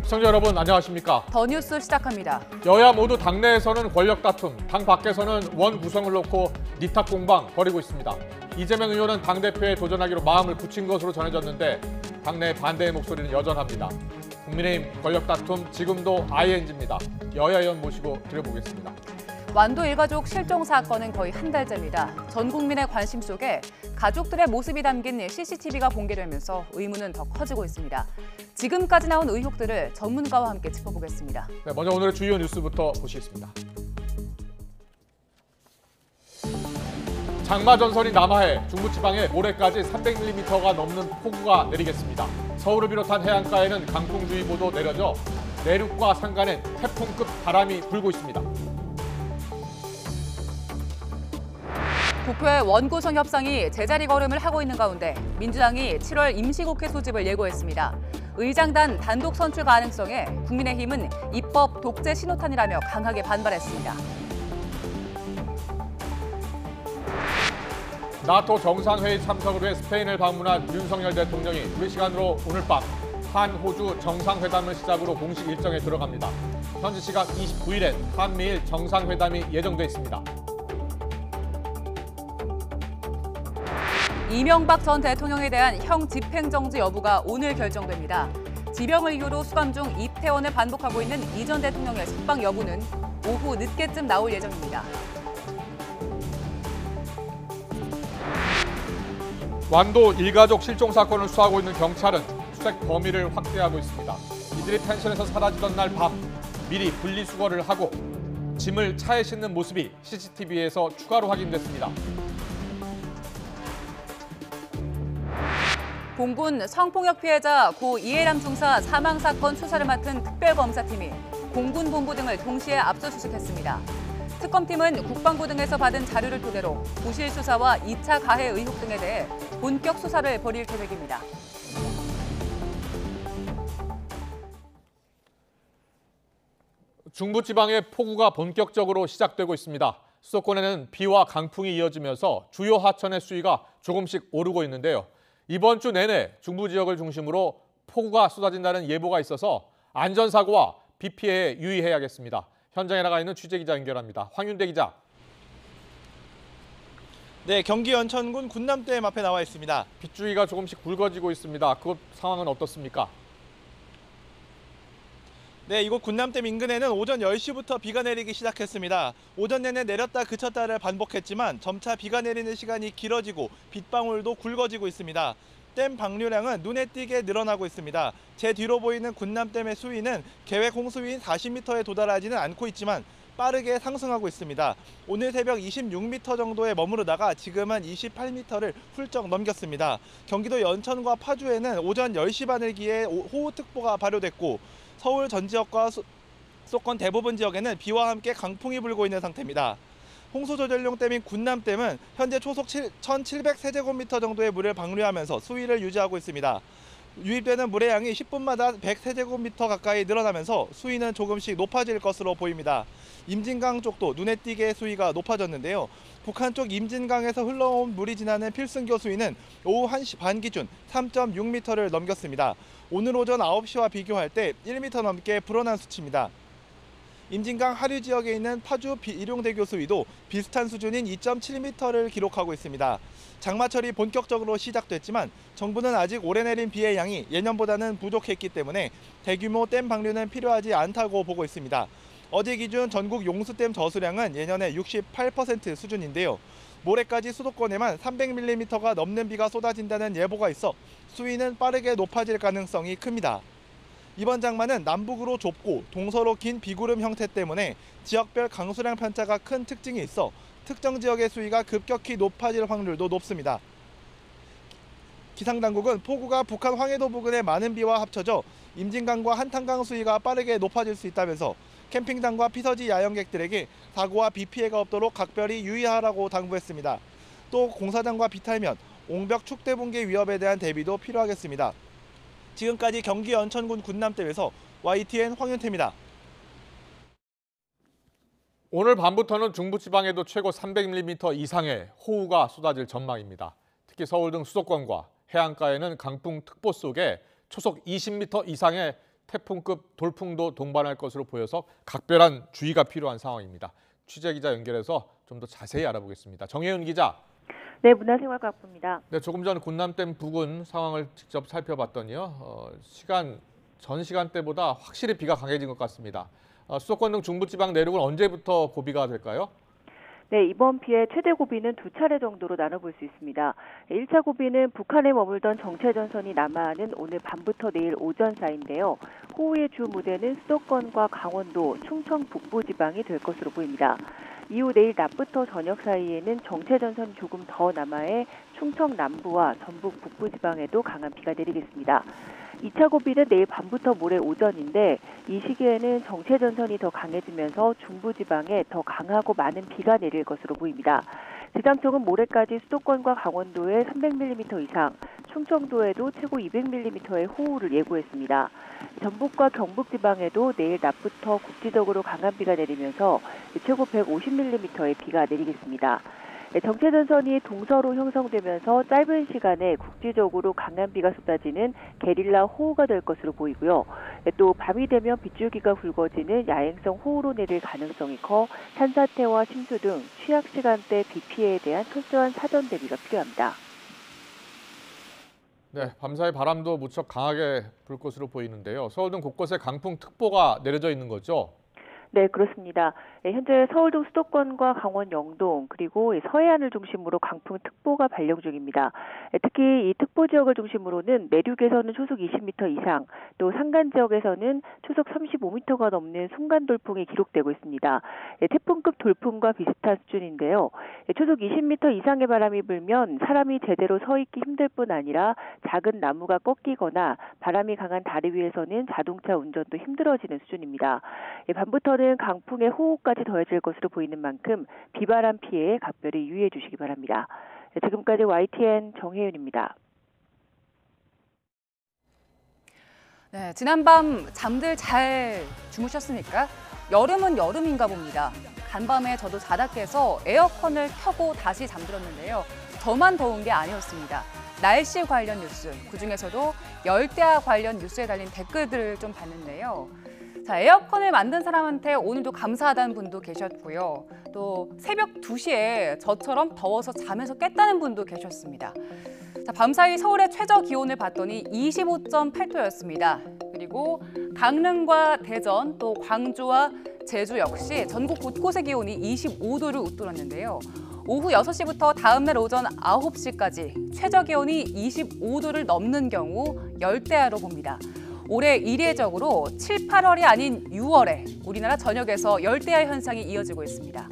시청자 여러분 안녕하십니까? 더 뉴스 시작합니다. 여야 모두 당내에서는 권력 다툼, 당 밖에서는 원 구성을 놓고 니탁 공방 벌이고 있습니다. 이재명 의원은 당대표에 도전하기로 마음을 굳힌 것으로 전해졌는데 당내 반대의 목소리는 여전합니다. 국민의힘 권력 다툼 지금도 ING입니다. 여야 의원 모시고 들어보겠습니다. 완도 일가족 실종 사건은 거의 한 달째입니다. 전 국민의 관심 속에 가족들의 모습이 담긴 CCTV가 공개되면서 의문은 더 커지고 있습니다. 지금까지 나온 의혹들을 전문가와 함께 짚어보겠습니다. 네, 먼저 오늘의 주요 뉴스부터 보시겠습니다. 장마 전선이 남하해 중부지방에 모레까지 300mm가 넘는 폭우가 내리겠습니다. 서울을 비롯한 해안가에는 강풍주의보도 내려져 내륙과 산간엔 태풍급 바람이 불고 있습니다. 국회 원구성 협상이 제자리 걸음을 하고 있는 가운데 민주당이 7월 임시국회 소집을 예고했습니다. 의장단 단독 선출 가능성에 국민의힘은 입법 독재 신호탄이라며 강하게 반발했습니다. 나토 정상회의 참석을 위해 스페인을 방문한 윤석열 대통령이 우리 시간으로 오늘 밤 한-호주 정상회담을 시작으로 공식 일정에 들어갑니다. 현지 시각 29일엔 한미일 정상회담이 예정돼 있습니다. 이명박 전 대통령에 대한 형 집행정지 여부가 오늘 결정됩니다. 지병을 이유로 수감 중 입퇴원을 반복하고 있는 이 전 대통령의 석방 여부는 오후 늦게쯤 나올 예정입니다. 완도 일가족 실종 사건을 수사하고 있는 경찰은 수색 범위를 확대하고 있습니다. 이들이 펜션에서 사라지던 날 밤 미리 분리수거를 하고 짐을 차에 싣는 모습이 CCTV에서 추가로 확인됐습니다. 공군 성폭력 피해자 고 이해람 중사 사망 사건 수사를 맡은 특별검사팀이 공군 본부 등을 동시에 압수수색했습니다. 특검팀은 국방부 등에서 받은 자료를 토대로 부실 수사와 2차 가해 의혹 등에 대해 본격 수사를 벌일 계획입니다. 중부지방의 폭우가 본격적으로 시작되고 있습니다. 수도권에는 비와 강풍이 이어지면서 주요 하천의 수위가 조금씩 오르고 있는데요. 이번 주 내내 중부 지역을 중심으로 폭우가 쏟아진다는 예보가 있어서 안전사고와 비 피해에 유의해야겠습니다. 현장에 나가 있는 취재기자 연결합니다. 황윤대 기자. 네, 경기 연천군 군남댐 앞에 나와 있습니다. 빗줄기가 조금씩 굵어지고 있습니다. 그곳 상황은 어떻습니까? 네, 이곳 군남댐 인근에는 오전 10시부터 비가 내리기 시작했습니다. 오전 내내 내렸다 그쳤다를 반복했지만 점차 비가 내리는 시간이 길어지고 빗방울도 굵어지고 있습니다. 댐 방류량은 눈에 띄게 늘어나고 있습니다. 제 뒤로 보이는 군남댐의 수위는 계획 홍수위인 40m에 도달하지는 않고 있지만 빠르게 상승하고 있습니다. 오늘 새벽 26m 정도에 머무르다가 지금은 28m를 훌쩍 넘겼습니다. 경기도 연천과 파주에는 오전 10시 반을 기해 호우특보가 발효됐고 서울 전 지역과 수도권 대부분 지역에는 비와 함께 강풍이 불고 있는 상태입니다. 홍수조절용 댐인 군남댐은 현재 초속 1,700세제곱미터 정도의 물을 방류하면서 수위를 유지하고 있습니다. 유입되는 물의 양이 10분마다 100세제곱미터 가까이 늘어나면서 수위는 조금씩 높아질 것으로 보입니다. 임진강 쪽도 눈에 띄게 수위가 높아졌는데요. 북한 쪽 임진강에서 흘러온 물이 지나는 필승교 수위는 오후 1시 반 기준 3.6m를 넘겼습니다. 오늘 오전 9시와 비교할 때 1m 넘게 불어난 수치입니다. 임진강 하류 지역에 있는 파주 일용대교 수위도 비슷한 수준인 2.7m를 기록하고 있습니다. 장마철이 본격적으로 시작됐지만 정부는 아직 올해 내린 비의 양이 예년보다는 부족했기 때문에 대규모 댐 방류는 필요하지 않다고 보고 있습니다. 어제 기준 전국 용수댐 저수량은 예년의 68% 수준인데요. 모레까지 수도권에만 300mm가 넘는 비가 쏟아진다는 예보가 있어 수위는 빠르게 높아질 가능성이 큽니다. 이번 장마는 남북으로 좁고 동서로 긴 비구름 형태 때문에 지역별 강수량 편차가 큰 특징이 있어 특정 지역의 수위가 급격히 높아질 확률도 높습니다. 기상당국은 폭우가 북한 황해도 부근의 많은 비와 합쳐져 임진강과 한탄강 수위가 빠르게 높아질 수 있다면서 캠핑장과 피서지 야영객들에게 사고와 비 피해가 없도록 각별히 유의하라고 당부했습니다. 또 공사장과 비탈면, 옹벽 축대 붕괴 위협에 대한 대비도 필요하겠습니다. 지금까지 경기 연천군 군남댐에서 YTN 황윤태입니다. 오늘 밤부터는 중부지방에도 최고 300mm 이상의 호우가 쏟아질 전망입니다. 특히 서울 등 수도권과 해안가에는 강풍특보 속에 초속 20m 이상의 태풍급 돌풍도 동반할 것으로 보여서 각별한 주의가 필요한 상황입니다. 취재 기자 연결해서 좀 더 자세히 알아보겠습니다. 정혜윤 기자. 네, 문화생활과학부입니다. 네, 조금 전 군남댐 부근 상황을 직접 살펴봤더니요. 전 시간대보다 확실히 비가 강해진 것 같습니다. 수도권 등 중부지방 내륙은 언제부터 고비가 될까요? 네, 이번 비의 최대 고비는 두 차례 정도로 나눠볼 수 있습니다. 1차 고비는 북한에 머물던 정체전선이 남하하는 오늘 밤부터 내일 오전 사이인데요. 호우의 주 무대는 수도권과 강원도, 충청 북부 지방이 될 것으로 보입니다. 이후 내일 낮부터 저녁 사이에는 정체전선이 조금 더 남하해 충청 남부와 전북 북부 지방에도 강한 비가 내리겠습니다. 2차 고비는 내일 밤부터 모레 오전인데 이 시기에는 정체전선이 더 강해지면서 중부지방에 더 강하고 많은 비가 내릴 것으로 보입니다. 기상청은 모레까지 수도권과 강원도에 300mm 이상, 충청도에도 최고 200mm의 호우를 예고했습니다. 전북과 경북지방에도 내일 낮부터 국지적으로 강한 비가 내리면서 최고 150mm의 비가 내리겠습니다. 정체전선이 동서로 형성되면서 짧은 시간에 국지적으로 강한 비가 쏟아지는 게릴라 호우가 될 것으로 보이고요. 또 밤이 되면 빗줄기가 굵어지는 야행성 호우로 내릴 가능성이 커 산사태와 침수 등 취약 시간대 비 피해에 대한 철저한 사전 대비가 필요합니다. 네, 밤사이 바람도 무척 강하게 불 것으로 보이는데요. 서울 등 곳곳에 강풍특보가 내려져 있는 거죠? 네, 그렇습니다. 현재 서울 등 수도권과 강원 영동 그리고 서해안을 중심으로 강풍특보가 발령 중입니다. 특히 이 특보 지역을 중심으로는 내륙에서는 초속 20m 이상, 또 산간 지역에서는 초속 35m가 넘는 순간 돌풍이 기록되고 있습니다. 태풍급 돌풍과 비슷한 수준인데요. 초속 20m 이상의 바람이 불면 사람이 제대로 서 있기 힘들 뿐 아니라 작은 나무가 꺾이거나 바람이 강한 다리 위에서는 자동차 운전도 힘들어지는 수준입니다. 밤부터는 강풍의 호우까지 더해질 것으로 보이는 만큼 비바람 피해에 각별히 유의해 주시기 바랍니다. 지금까지 YTN 정혜윤입니다. 네, 지난밤 잠들 잘 주무셨습니까? 여름은 여름인가 봅니다. 간밤에 저도 자다 깨서 에어컨을 켜고 다시 잠들었는데요. 저만 더운 게 아니었습니다. 날씨 관련 뉴스, 그중에서도 열대야 관련 뉴스에 달린 댓글들을 좀 봤는데요. 자, 에어컨을 만든 사람한테 오늘도 감사하다는 분도 계셨고요. 또 새벽 2시에 저처럼 더워서 잠에서 깼다는 분도 계셨습니다. 자, 밤사이 서울의 최저 기온을 봤더니 25.8도였습니다. 그리고 강릉과 대전, 또 광주와 제주 역시 전국 곳곳의 기온이 25도를 웃돌았는데요. 오후 6시부터 다음날 오전 9시까지 최저 기온이 25도를 넘는 경우 열대야로 봅니다. 올해 이례적으로 7, 8월이 아닌 6월에 우리나라 전역에서 열대야 현상이 이어지고 있습니다.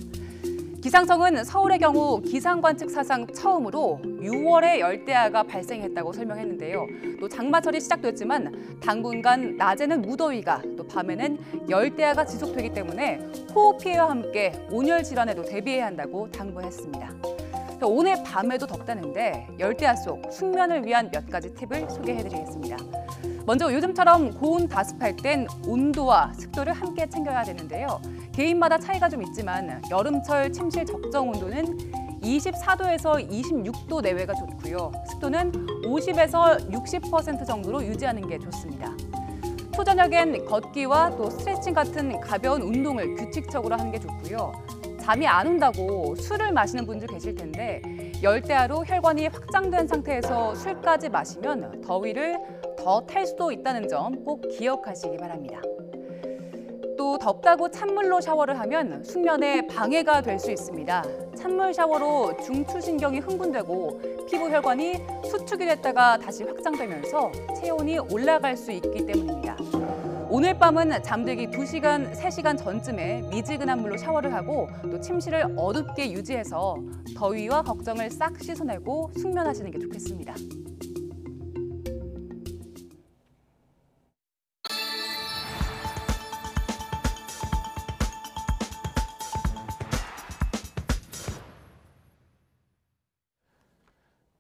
기상청은 서울의 경우 기상관측 사상 처음으로 6월에 열대야가 발생했다고 설명했는데요. 또 장마철이 시작됐지만 당분간 낮에는 무더위가, 또 밤에는 열대야가 지속되기 때문에 호흡 피해와 함께 온열 질환에도 대비해야 한다고 당부했습니다. 오늘 밤에도 덥다는데 열대야 속 숙면을 위한 몇 가지 팁을 소개해드리겠습니다. 먼저 요즘처럼 고온 다습할 땐 온도와 습도를 함께 챙겨야 되는데요. 개인마다 차이가 좀 있지만 여름철 침실 적정 온도는 24도에서 26도 내외가 좋고요. 습도는 50에서 60% 정도로 유지하는 게 좋습니다. 초저녁엔 걷기와 또 스트레칭 같은 가벼운 운동을 규칙적으로 하는 게 좋고요. 잠이 안 온다고 술을 마시는 분들 계실 텐데 열대야로 혈관이 확장된 상태에서 술까지 마시면 더위를 더 탈 수도 있다는 점 꼭 기억하시기 바랍니다. 또 덥다고 찬물로 샤워를 하면 숙면에 방해가 될 수 있습니다. 찬물 샤워로 중추신경이 흥분되고 피부 혈관이 수축이 됐다가 다시 확장되면서 체온이 올라갈 수 있기 때문입니다. 오늘 밤은 잠들기 2시간, 3시간 전쯤에 미지근한 물로 샤워를 하고 또 침실을 어둡게 유지해서 더위와 걱정을 싹 씻어내고 숙면하시는 게 좋겠습니다.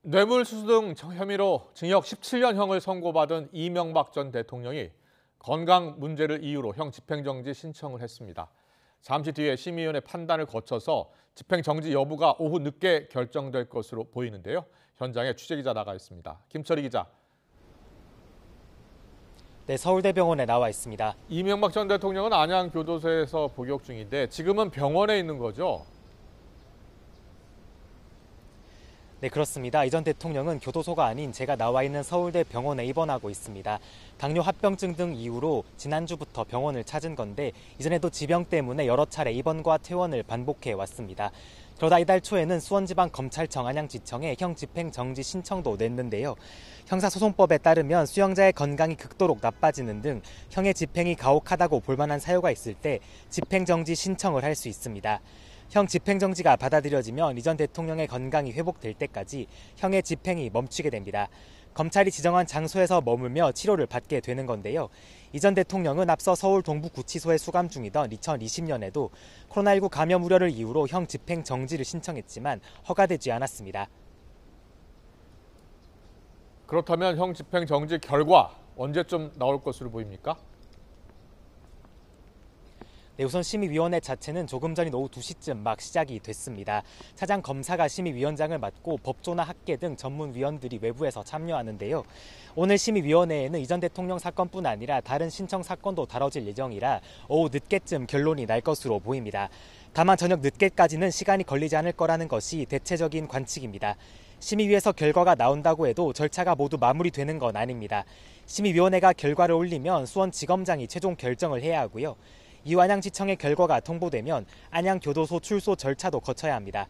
뇌물수수 등 혐의로 징역 17년형을 선고받은 이명박 전 대통령이 건강 문제를 이유로 형 집행정지 신청을 했습니다. 잠시 뒤에 심의위원회 판단을 거쳐서 집행정지 여부가 오후 늦게 결정될 것으로 보이는데요. 현장에 취재기자 나가 있습니다. 김철희 기자. 네, 서울대병원에 나와 있습니다. 이명박 전 대통령은 안양교도소에서 복역 중인데 지금은 병원에 있는 거죠? 네, 그렇습니다. 이 전 대통령은 교도소가 아닌 제가 나와 있는 서울대 병원에 입원하고 있습니다. 당뇨 합병증 등 이유로 지난주부터 병원을 찾은 건데 이전에도 지병 때문에 여러 차례 입원과 퇴원을 반복해 왔습니다. 그러다 이달 초에는 수원지방검찰청 안양지청에 형 집행정지 신청도 냈는데요. 형사소송법에 따르면 수용자의 건강이 극도로 나빠지는 등 형의 집행이 가혹하다고 볼 만한 사유가 있을 때 집행정지 신청을 할 수 있습니다. 형 집행정지가 받아들여지면 이 전 대통령의 건강이 회복될 때까지 형의 집행이 멈추게 됩니다. 검찰이 지정한 장소에서 머물며 치료를 받게 되는 건데요. 이 전 대통령은 앞서 서울 동부구치소에 수감 중이던 2020년에도 코로나19 감염 우려를 이유로 형 집행정지를 신청했지만 허가되지 않았습니다. 그렇다면 형 집행정지 결과 언제쯤 나올 것으로 보입니까? 네, 우선 심의위원회 자체는 조금 전인 오후 2시쯤 막 시작이 됐습니다. 차장 검사가 심의위원장을 맡고 법조나 학계 등 전문위원들이 외부에서 참여하는데요. 오늘 심의위원회에는 이 전 대통령 사건뿐 아니라 다른 신청 사건도 다뤄질 예정이라 오후 늦게쯤 결론이 날 것으로 보입니다. 다만 저녁 늦게까지는 시간이 걸리지 않을 거라는 것이 대체적인 관측입니다. 심의위에서 결과가 나온다고 해도 절차가 모두 마무리되는 건 아닙니다. 심의위원회가 결과를 올리면 수원지검장이 최종 결정을 해야 하고요. 이후 안양지청의 결과가 통보되면 안양교도소 출소 절차도 거쳐야 합니다.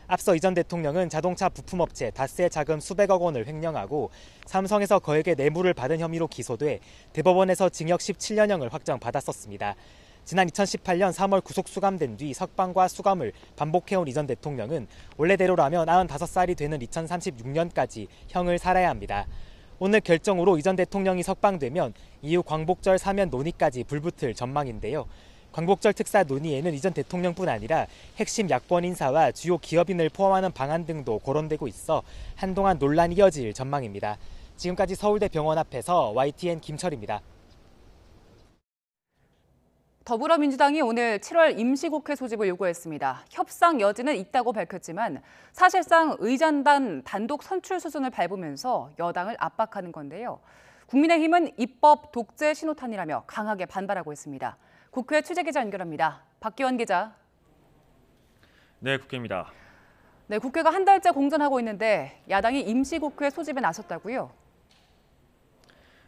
앞서 이 전 대통령은 자동차 부품업체 다스의 자금 수백억 원을 횡령하고 삼성에서 거액의 뇌물을 받은 혐의로 기소돼 대법원에서 징역 17년형을 확정받았었습니다. 지난 2018년 3월 구속 수감된 뒤 석방과 수감을 반복해온 이 전 대통령은 원래대로라면 95살이 되는 2036년까지 형을 살아야 합니다. 오늘 결정으로 이 전 대통령이 석방되면 이후 광복절 사면 논의까지 불붙을 전망인데요. 광복절 특사 논의에는 이 전 대통령뿐 아니라 핵심 야권 인사와 주요 기업인을 포함하는 방안 등도 거론되고 있어 한동안 논란이 이어질 전망입니다. 지금까지 서울대 병원 앞에서 YTN 김철입니다. 더불어민주당이 오늘 7월 임시국회 소집을 요구했습니다. 협상 여지는 있다고 밝혔지만 사실상 의장단 단독 선출 수순을 밟으면서 여당을 압박하는 건데요. 국민의힘은 입법 독재 신호탄이라며 강하게 반발하고 있습니다. 국회 취재기자 연결합니다. 박기원 기자. 네, 국회입니다. 네, 국회가 한 달째 공전하고 있는데 야당이 임시국회 소집에 나섰다고요?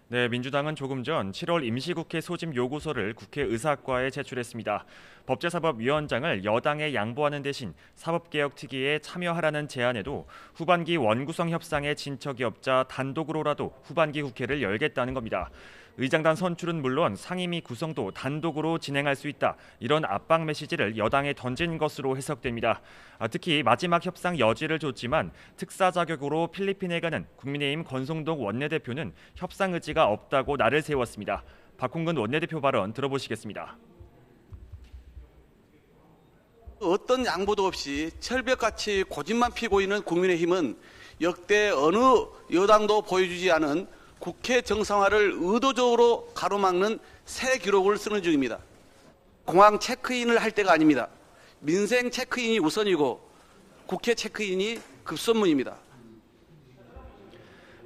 네, 민주당은 조금 전 7월 임시국회 소집 요구서를 국회 의사과에 제출했습니다. 법제사법위원장을 여당에 양보하는 대신 사법개혁특위에 참여하라는 제안에도 후반기 원구성 협상에 진척이 없자 단독으로라도 후반기 국회를 열겠다는 겁니다. 의장단 선출은 물론 상임위 구성도 단독으로 진행할 수 있다. 이런 압박 메시지를 여당에 던진 것으로 해석됩니다. 특히 마지막 협상 여지를 줬지만 특사 자격으로 필리핀에 가는 국민의힘 권성동 원내대표는 협상 의지가 없다고 날을 세웠습니다. 박홍근 원내대표 발언 들어보시겠습니다. 어떤 양보도 없이 철벽같이 고집만 피고 있는 국민의힘은 역대 어느 여당도 보여주지 않은 국회 정상화를 의도적으로 가로막는 새 기록을 쓰는 중입니다. 공항 체크인을 할 때가 아닙니다. 민생 체크인이 우선이고 국회 체크인이 급선무입니다.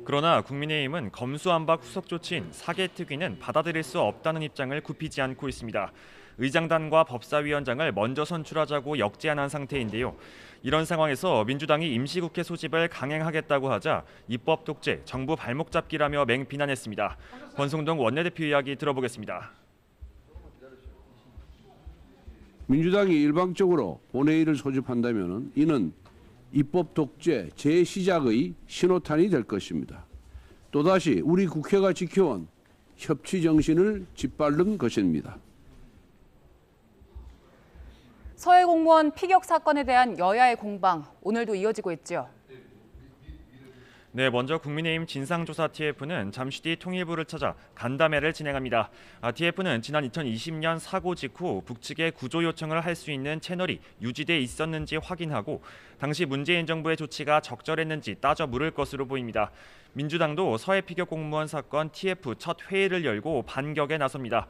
그러나 국민의힘은 검수안박 후속 조치인 사개특위는 받아들일 수 없다는 입장을 굽히지 않고 있습니다. 의장단과 법사위원장을 먼저 선출하자고 역제안한 상태인데요. 이런 상황에서 민주당이 임시국회 소집을 강행하겠다고 하자 입법 독재, 정부 발목 잡기라며 맹비난했습니다. 권성동 원내대표 이야기 들어보겠습니다. 민주당이 일방적으로 본회의를 소집한다면 이는 입법 독재 재시작의 신호탄이 될 것입니다. 또다시 우리 국회가 지켜온 협치 정신을 짓밟는 것입니다. 서해 공무원 피격 사건에 대한 여야의 공방, 오늘도 이어지고 있죠. 네, 먼저 국민의힘 진상조사 TF는 잠시 뒤 통일부를 찾아 간담회를 진행합니다. TF는 지난 2020년 사고 직후 북측에 구조 요청을 할 수 있는 채널이 유지돼 있었는지 확인하고 당시 문재인 정부의 조치가 적절했는지 따져 물을 것으로 보입니다. 민주당도 서해 피격 공무원 사건 TF 첫 회의를 열고 반격에 나섭니다.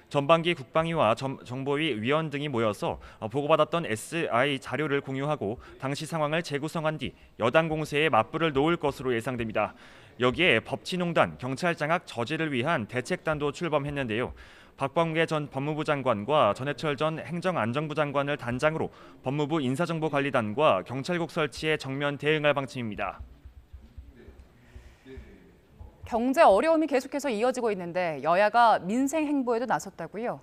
전반기 국방위와 정보위 위원 등이 모여서 보고받았던 SI 자료를 공유하고 당시 상황을 재구성한 뒤 여당 공세에 맞불을 놓을 것으로 예상됩니다. 여기에 법치농단, 경찰장악 저지를 위한 대책단도 출범했는데요. 박범계 전 법무부 장관과 전해철 전 행정안전부 장관을 단장으로 법무부 인사정보관리단과 경찰국 설치에 정면 대응할 방침입니다. 경제 어려움이 계속해서 이어지고 있는데 여야가 민생 행보에도 나섰다고요?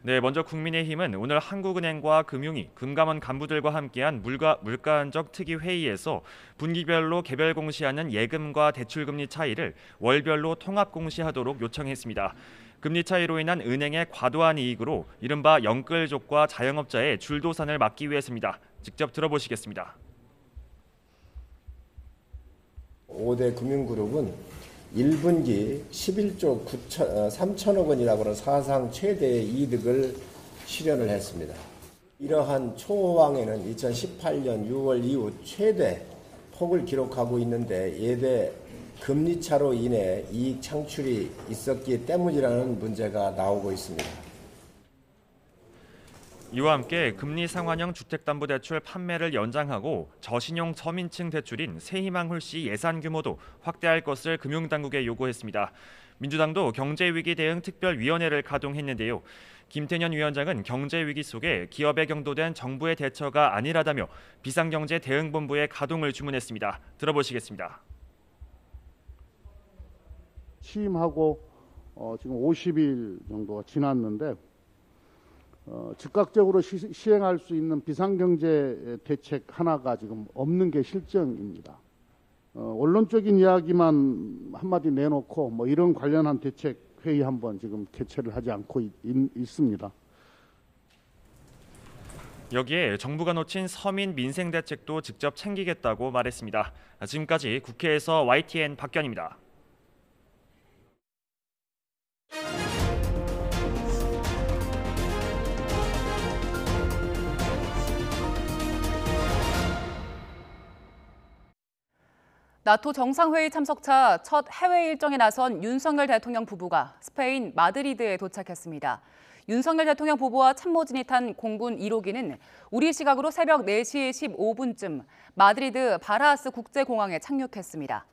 네, 먼저 국민의힘은 오늘 한국은행과 금융위, 금감원 간부들과 함께한 물가안정 특위 회의에서 분기별로 개별 공시하는 예금과 대출금리 차이를 월별로 통합 공시하도록 요청했습니다. 금리 차이로 인한 은행의 과도한 이익으로 이른바 영끌족과 자영업자의 줄도산을 막기 위해서입니다. 직접 들어보시겠습니다. 5대 금융그룹은 1분기 11조 3천억 원이라고 하는 사상 최대의 이득을 실현을 했습니다. 이러한 초호황에는 2018년 6월 이후 최대 폭을 기록하고 있는데 예대 금리차로 인해 이익 창출이 있었기 때문이라는 문제가 나오고 있습니다. 이와 함께 금리 상환형 주택담보대출 판매를 연장하고 저신용 서민층 대출인 새희망 홀씨 예산 규모도 확대할 것을 금융당국에 요구했습니다. 민주당도 경제위기 대응 특별위원회를 가동했는데요. 김태년 위원장은 경제위기 속에 기업에 경도된 정부의 대처가 안일하다며 비상경제대응본부의 가동을 주문했습니다. 들어보시겠습니다. 취임하고 지금 50일 정도가 지났는데 즉각적으로 시행할 수 있는 비상경제 대책 하나가 지금 없는 게 실정입니다. 언론적인 이야기만 한마디 내놓고 이런 관련한 대책 회의 한번 지금 개최를 하지 않고 있습니다. 여기에 정부가 놓친 서민 민생 대책도 직접 챙기겠다고 말했습니다. 지금까지 국회에서 YTN 박견입니다. 나토 정상회의 참석차 첫 해외 일정에 나선 윤석열 대통령 부부가 스페인 마드리드에 도착했습니다. 윤석열 대통령 부부와 참모진이 탄 공군 1호기는 우리 시각으로 새벽 4시 15분쯤 마드리드 바라하스 국제공항에 착륙했습니다.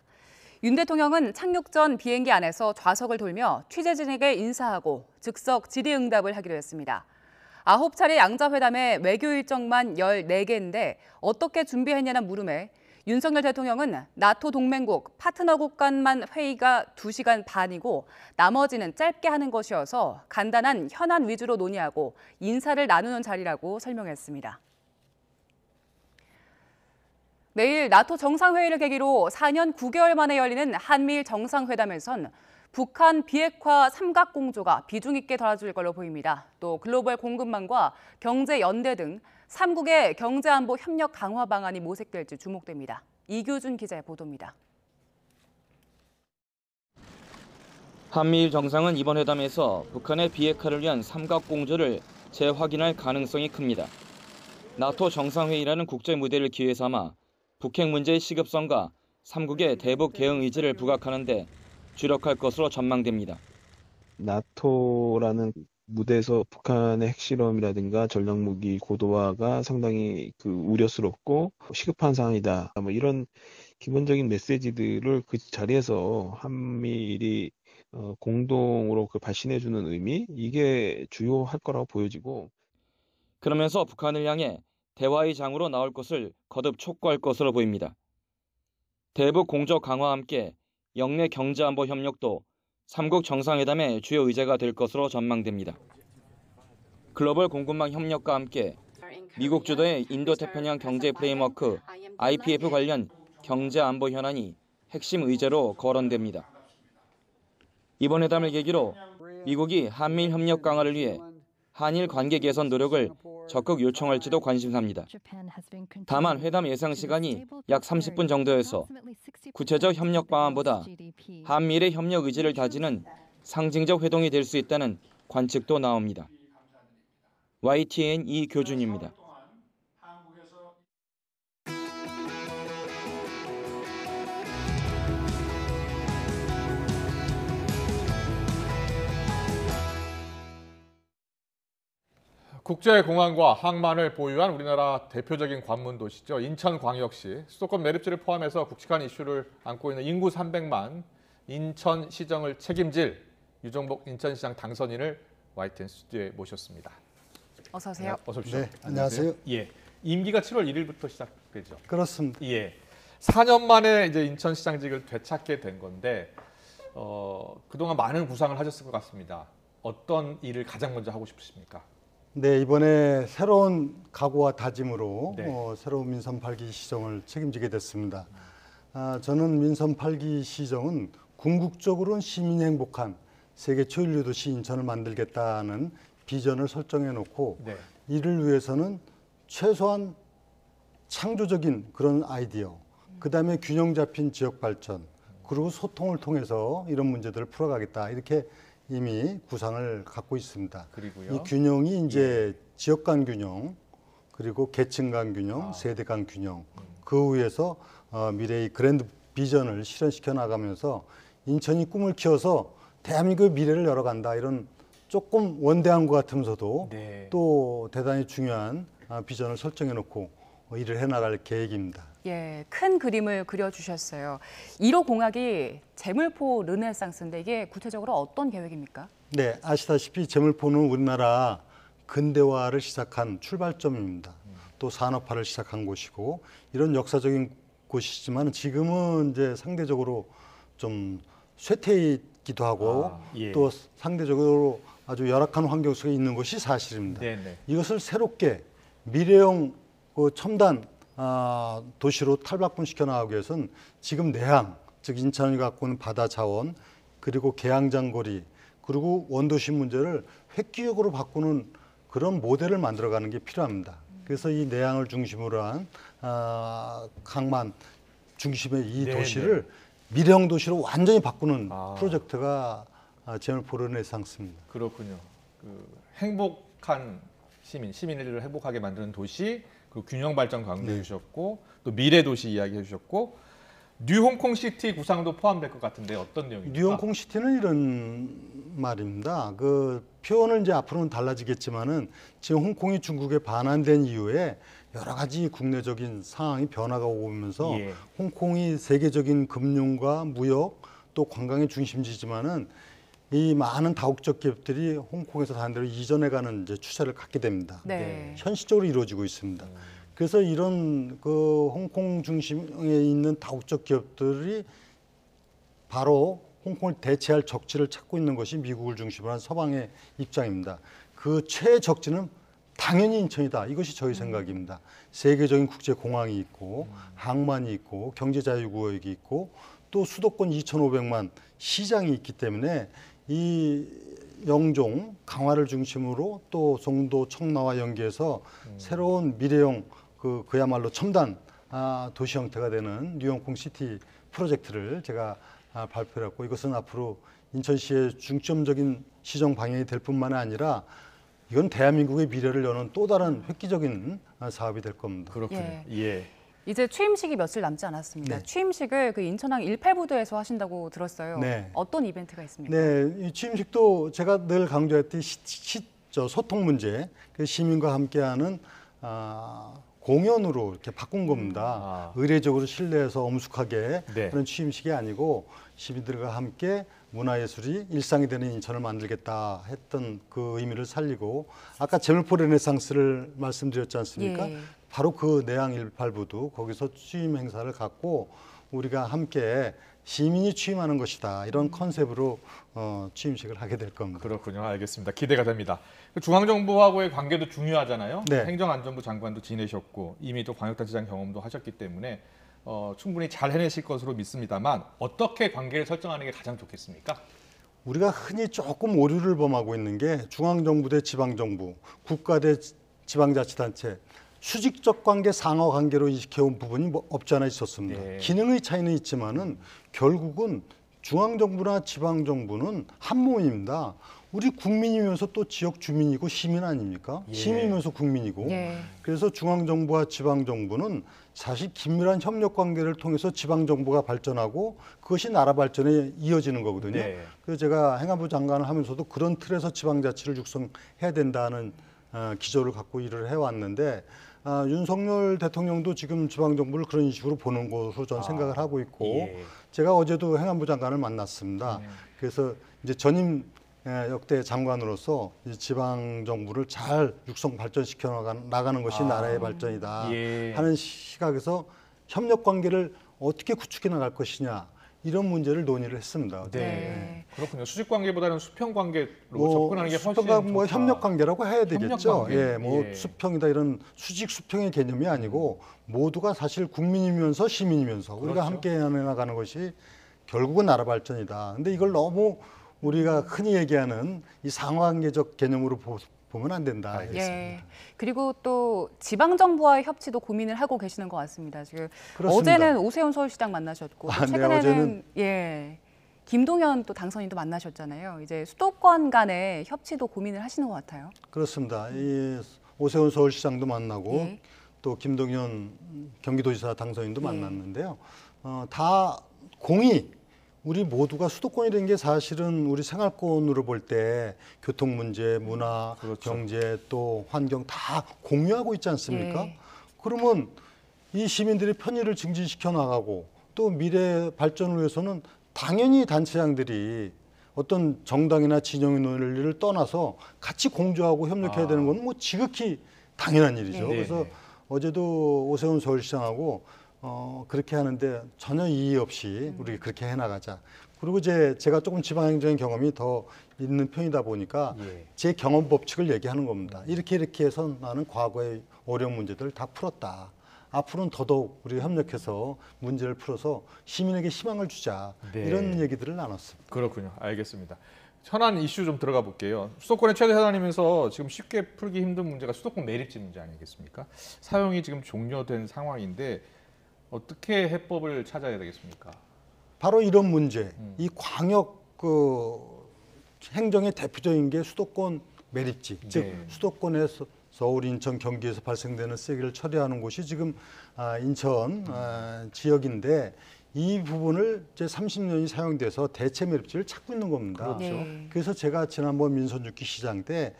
윤 대통령은 착륙 전 비행기 안에서 좌석을 돌며 취재진에게 인사하고 즉석 질의응답을 하기로 했습니다. 9차례 양자회담의 외교 일정만 14개인데 어떻게 준비했냐는 물음에 윤석열 대통령은 나토 동맹국, 파트너국 간만 회의가 2시간 반이고 나머지는 짧게 하는 것이어서 간단한 현안 위주로 논의하고 인사를 나누는 자리라고 설명했습니다. 내일 나토 정상회의를 계기로 4년 9개월 만에 열리는 한미일 정상회담에선 북한 비핵화 삼각공조가 비중 있게 달아줄 걸로 보입니다. 또 글로벌 공급망과 경제 연대 등 3국의 경제안보 협력 강화 방안이 모색될지 주목됩니다. 이규준 기자의 보도입니다. 한미일 정상은 이번 회담에서 북한의 비핵화를 위한 삼각공조를 재확인할 가능성이 큽니다. 나토 정상회의라는 국제 무대를 기회 삼아 북핵 문제의 시급성과 3국의 대북 대응 의지를 부각하는 데 주력할 것으로 전망됩니다. 나토라는 무대에서 북한의 핵실험이라든가 전략무기 고도화가 상당히 우려스럽고 시급한 상황이다. 이런 기본적인 메시지들을 그 자리에서 한미일이 공동으로 발신해주는 의미, 이게 주요할 거라고 보여지고. 그러면서 북한을 향해 대화의 장으로 나올 것을 거듭 촉구할 것으로 보입니다. 대북 공조 강화와 함께 영내 경제안보 협력도 3국 정상회담의 주요 의제가 될 것으로 전망됩니다. 글로벌 공급망 협력과 함께 미국 주도의 인도태평양 경제 프레임워크 IPF 관련 경제안보 현안이 핵심 의제로 거론됩니다. 이번 회담을 계기로 미국이 한미일 협력 강화를 위해 한일 관계 개선 노력을 적극 요청할지도 관심사입니다. 다만 회담 예상 시간이 약 30분 정도여서 구체적 협력 방안보다 한미일의 협력 의지를 다지는 상징적 회동이 될 수 있다는 관측도 나옵니다. YTN 이교준입니다. 국제공항과 항만을 보유한 우리나라 대표적인 관문 도시죠. 인천광역시, 수도권 매립지를 포함해서 굵직한 이슈를 안고 있는 인구 300만 인천시정을 책임질 유정복 인천시장 당선인을 YTN 스튜디오에 모셨습니다. 어서 오세요. 어서 오십시오. 네, 안녕하세요. 예, 임기가 7월 1일부터 시작되죠. 그렇습니다. 예, 4년 만에 이제 인천시장직을 되찾게 된 건데 그동안 많은 구상을 하셨을 것 같습니다. 어떤 일을 가장 먼저 하고 싶으십니까? 네, 이번에 새로운 각오와 다짐으로 네. 새로운 민선 8기 시정을 책임지게 됐습니다. 저는 민선 8기 시정은 궁극적으로는 시민이 행복한 세계 초일류 도시 인천을 만들겠다는 비전을 설정해 놓고 네. 이를 위해서는 최소한 창조적인 그런 아이디어, 그다음에 균형 잡힌 지역 발전, 그리고 소통을 통해서 이런 문제들을 풀어가겠다. 이렇게 이미 구상을 갖고 있습니다. 그리고요. 이 균형이 이제 지역 간 균형, 그리고 계층 간 균형, 세대 간 균형, 그 위에서 미래의 그랜드 비전을 실현시켜 나가면서 인천이 꿈을 키워서 대한민국의 미래를 열어간다. 이런 조금 원대한 것 같으면서도 네. 또 대단히 중요한 비전을 설정해 놓고 일을 해나갈 계획입니다. 예, 큰 그림을 그려주셨어요. 1호 공약이 제물포 르네상스인데 이게 구체적으로 어떤 계획입니까? 네, 아시다시피 제물포는 우리나라 근대화를 시작한 출발점입니다. 또 산업화를 시작한 곳이고 이런 역사적인 곳이지만 지금은 이제 상대적으로 좀 쇠퇴이기도 하고 예. 또 상대적으로 아주 열악한 환경 속에 있는 것이 사실입니다. 네네. 이것을 새롭게 미래형 첨단 도시로 탈바꿈시켜 나가기 위해서는 지금 내항, 즉 인천이 갖고 있는 바다 자원, 그리고 계양장거리, 그리고 원도시 문제를 획기적으로 바꾸는 그런 모델을 만들어가는 게 필요합니다. 그래서 이 내항을 중심으로 한 항만 중심의 이 네네. 도시를 미래형 도시로 완전히 바꾸는 프로젝트가 제물포 르네상스입니다. 그렇군요. 행복한 시민을 행복하게 만드는 도시, 그리고 균형 발전 강조해 주셨고 또 미래 도시 이야기해 주셨고 뉴 홍콩 시티 구상도 포함될 것 같은데 어떤 내용입니까? 뉴 홍콩 시티는 이런 말입니다. 그 표현은 이제 앞으로는 달라지겠지만은 지금 홍콩이 중국에 반환된 이후에 여러 가지 국내적인 상황이 변화가 오면서 예. 홍콩이 세계적인 금융과 무역 또 관광의 중심지지만은 이 많은 다국적 기업들이 홍콩에서 다른 데로 이전해가는 이제 추세를 갖게 됩니다. 네. 현실적으로 이루어지고 있습니다. 그래서 이런 그 홍콩 중심에 있는 다국적 기업들이 바로 홍콩을 대체할 적지를 찾고 있는 것이 미국을 중심으로 한 서방의 입장입니다. 그 최적지는 당연히 인천이다. 이것이 저희 생각입니다. 세계적인 국제공항이 있고 항만이 있고 경제자유구역이 있고 또 수도권 2,500만 시장이 있기 때문에 이 영종, 강화를 중심으로 또 송도, 청라와 연계해서 새로운 미래형 그야말로 첨단 도시 형태가 되는 뉴홍콩 시티 프로젝트를 제가 발표를 했고 이것은 앞으로 인천시의 중점적인 시정 방향이 될 뿐만 아니라 이건 대한민국의 미래를 여는 또 다른 획기적인 사업이 될 겁니다. 그렇군요. 예. 예. 이제 취임식이 며칠 남지 않았습니다. 네. 취임식을 그 인천항 18부두에서 하신다고 들었어요. 네. 어떤 이벤트가 있습니까? 네, 이 취임식도 제가 늘 강조했듯이 소통 문제, 시민과 함께하는 공연으로 이렇게 바꾼 겁니다. 의례적으로 실내에서 엄숙하게 네. 그런 취임식이 아니고 시민들과 함께 문화예술이 일상이 되는 인천을 만들겠다 했던 그 의미를 살리고 아까 제물포 르네상스를 말씀드렸지 않습니까? 예. 바로 그 내항 18부도 거기서 취임 행사를 갖고 우리가 함께 시민이 취임하는 것이다. 이런 컨셉으로 취임식을 하게 될 겁니다. 그렇군요. 알겠습니다. 기대가 됩니다. 중앙정부하고의 관계도 중요하잖아요. 네. 행정안전부 장관도 지내셨고 이미 또 광역단체장 경험도 하셨기 때문에 충분히 잘 해내실 것으로 믿습니다만 어떻게 관계를 설정하는 게 가장 좋겠습니까? 우리가 흔히 조금 오류를 범하고 있는 게 중앙정부 대 지방정부, 국가 대 지방자치단체, 수직적 관계, 상하 관계로 이식해온 부분이 없지 않아 있었습니다. 네. 기능의 차이는 있지만은 결국은 중앙정부나 지방정부는 한 몸입니다. 우리 국민이면서 또 지역 주민이고 시민 아닙니까? 예. 시민이면서 국민이고. 예. 그래서 중앙정부와 지방정부는 사실 긴밀한 협력 관계를 통해서 지방정부가 발전하고 그것이 나라 발전에 이어지는 거거든요. 네. 그래서 제가 행안부 장관을 하면서도 그런 틀에서 지방자치를 육성해야 된다는 기조를 갖고 일을 해왔는데 윤석열 대통령도 지금 지방정부를 그런 식으로 보는 것으로 저는 생각을 하고 있고 제가 어제도 행안부 장관을 만났습니다. 그래서 이제 전임 역대 장관으로서 지방정부를 잘 육성 발전시켜 나가는 것이 나라의 발전이다 하는 시각에서 협력관계를 어떻게 구축해 나갈 것이냐 이런 문제를 논의를 했습니다. 네. 그렇군요. 수직 관계보다는 수평 관계로 접근하는 게 훨씬 좋다. 뭐 협력 관계라고 해야 되겠죠. 협력관계. 수평이다 이런 수직 수평의 개념이 아니고 모두가 사실 국민이면서 시민이면서 우리가 함께 해 나가는 것이 결국은 나라 발전이다. 근데 이걸 너무 우리가 흔히 얘기하는 이 상호관계적 개념으로 보면 안 된다. 그리고 또 지방정부와의 협치도 고민을 하고 계시는 것 같습니다. 지금 그렇습니다. 어제는 오세훈 서울시장 만나셨고 최근에는 김동연 또 당선인도 만나셨잖아요. 이제 수도권 간의 협치도 고민을 하시는 것 같아요. 그렇습니다. 이 오세훈 서울시장도 만나고 또 김동연 경기도지사 당선인도 만났는데요. 다 공이 우리 모두가 수도권이 된 게 사실은 우리 생활권으로 볼 때 교통 문제, 문화, 경제 또 환경 다 공유하고 있지 않습니까? 그러면 이 시민들의 편의를 증진시켜 나가고 또 미래 발전을 위해서는 당연히 단체장들이 어떤 정당이나 진영의 논리를 떠나서 같이 공조하고 협력해야 되는 건 뭐 지극히 당연한 일이죠. 그래서 어제도 오세훈 서울시장하고 그렇게 하는데 전혀 이의 없이 우리 그렇게 해나가자. 그리고 제가 조금 지방행정의 경험이 더 있는 편이다 보니까 제 경험 법칙을 얘기하는 겁니다. 이렇게 해서 나는 과거의 어려운 문제들을 다 풀었다. 앞으로는 더더욱 우리 협력해서 문제를 풀어서 시민에게 희망을 주자. 이런 얘기들을 나눴습니다. 그렇군요. 알겠습니다. 현안 이슈 좀 들어가 볼게요. 수도권의 최대 현안이면서 지금 쉽게 풀기 힘든 문제가 수도권 매립지 문제 아니겠습니까? 사용이 지금 종료된 상황인데 어떻게 해법을 찾아야 되겠습니까? 바로 이런 문제, 이 광역 행정의 대표적인 게 수도권 매립지, 즉 수도권에서 서울, 인천, 경기에서 발생되는 쓰레기를 처리하는 곳이 지금 인천 지역인데 이 부분을 이제 30년이 사용돼서 대체 매립지를 찾고 있는 겁니다. 그래서 제가 지난번 민선주기 시장 때